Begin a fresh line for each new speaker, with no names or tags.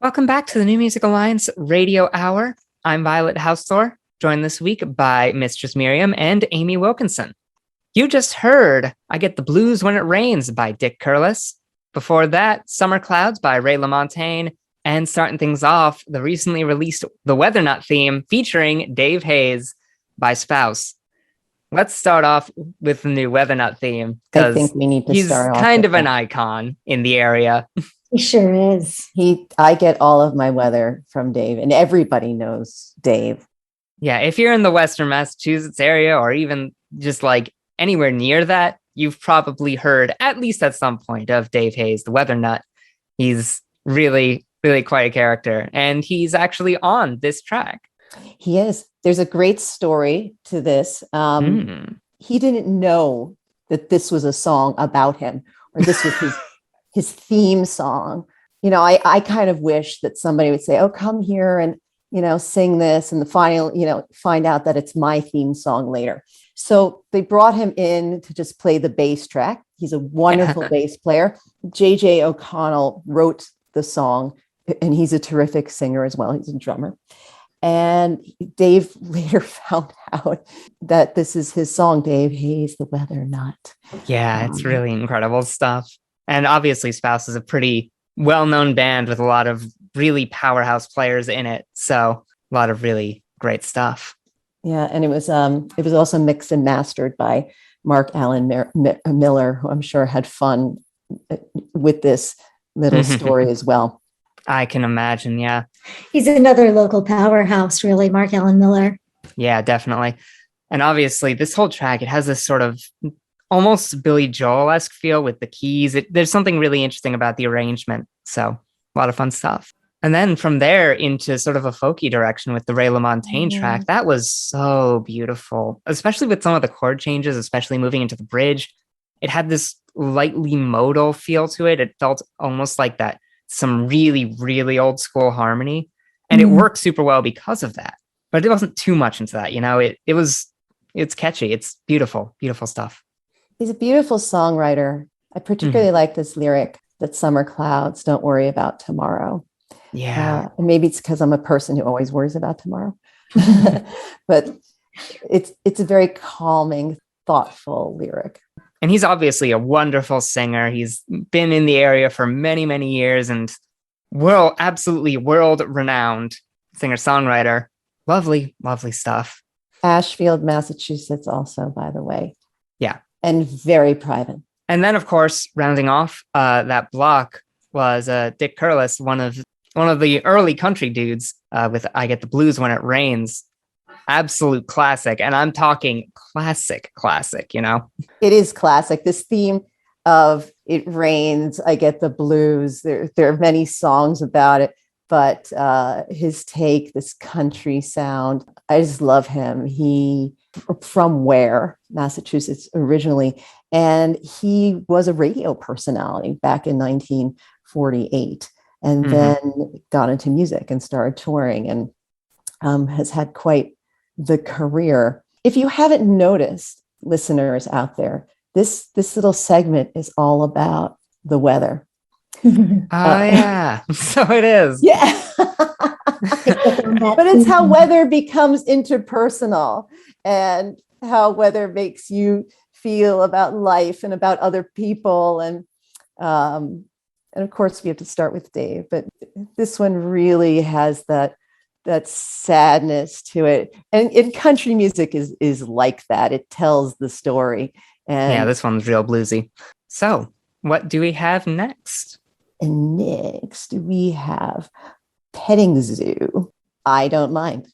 Welcome back to the New Music Alliance Radio Hour. I'm Violet Hausthor, joined this week by Mistress Miriam and Amy Wilkinson. You just heard I Get the Blues When It Rains by Dick Curless. Before that, Summer Clouds by LaMontagne. And starting things off, the recently released The Weather Nut theme featuring Dave Hayes by Spouse. Let's start off with the new Weather Nut theme,
I think we need to start off.
He's kind of an icon in the area.
He sure is. I get all of my weather from Dave, and everybody knows Dave.
Yeah, if you're in the Western Massachusetts area, or even just like anywhere near that, you've probably heard at least at some point of Dave Hayes, the Weather Nut. He's really quite a character, and he's actually on this track.
He is. There's a great story to this. He didn't know that this was a song about him, or this was his theme song. You know, I kind of wish that somebody would say, oh, come here and, sing this, and the final, find out that it's my theme song later. So they brought him in to just play the bass track. He's a wonderful bass player. J.J. O'Connell wrote the song, and he's a terrific singer as well. He's a drummer. And Dave later found out that this is his song, Dave Hayes, The Weather Nut.
Yeah, it's really incredible stuff. And obviously Spouse is a pretty well-known band with a lot of really powerhouse players in it. So a lot of really great stuff.
Yeah, and it was also mixed and mastered by Mark Allen Miller, who I'm sure had fun with this little story as well.
I can imagine, yeah.
He's another local powerhouse, really, Mark Allen Miller.
Yeah, definitely. And obviously, this whole track, it has this sort of almost Billy Joel-esque feel with the keys. There's something really interesting about the arrangement. So a lot of fun stuff. And then from there into sort of a folky direction with the LaMontagne track, that was so beautiful, especially with some of the chord changes, especially moving into the bridge. It had this lightly modal feel to it. It felt almost like that, some really old school harmony. And it worked super well because of that. But it wasn't too much into that, it's catchy. It's beautiful stuff.
He's a beautiful songwriter. I particularly like this lyric that summer clouds don't worry about tomorrow.
Yeah.
And maybe it's because I'm a person who always worries about tomorrow. But it's a very calming, thoughtful lyric.
And he's obviously a wonderful singer. He's been in the area for many years and absolutely world-renowned singer-songwriter. Lovely stuff. Ashfield,
Massachusetts also, by the way.
Yeah.
And very private.
And then, of course, rounding off that block was Dick Curless, one of the early country dudes with I Get the Blues When It Rains. Absolute classic. And I'm talking classic, It is classic. This theme of It Rains, I Get the Blues. There are many songs about it, but his take, this country sound, I just love him. He from Ware, Massachusetts originally, and he was a radio personality back in 1948, and then got into music and started touring, and has had quite the career. If you haven't noticed, listeners out there, this little segment is all about the weather. Yeah, so it is.
Yeah. But it's how weather becomes interpersonal and how weather makes you feel about life and about other people. And of course we have to start with Dave, but this one really has that sadness to it. And in country music is like that. It tells the story. And
yeah, this one's real bluesy. So what do we have next?
And next we have Petting Zoo. I Don't Mind.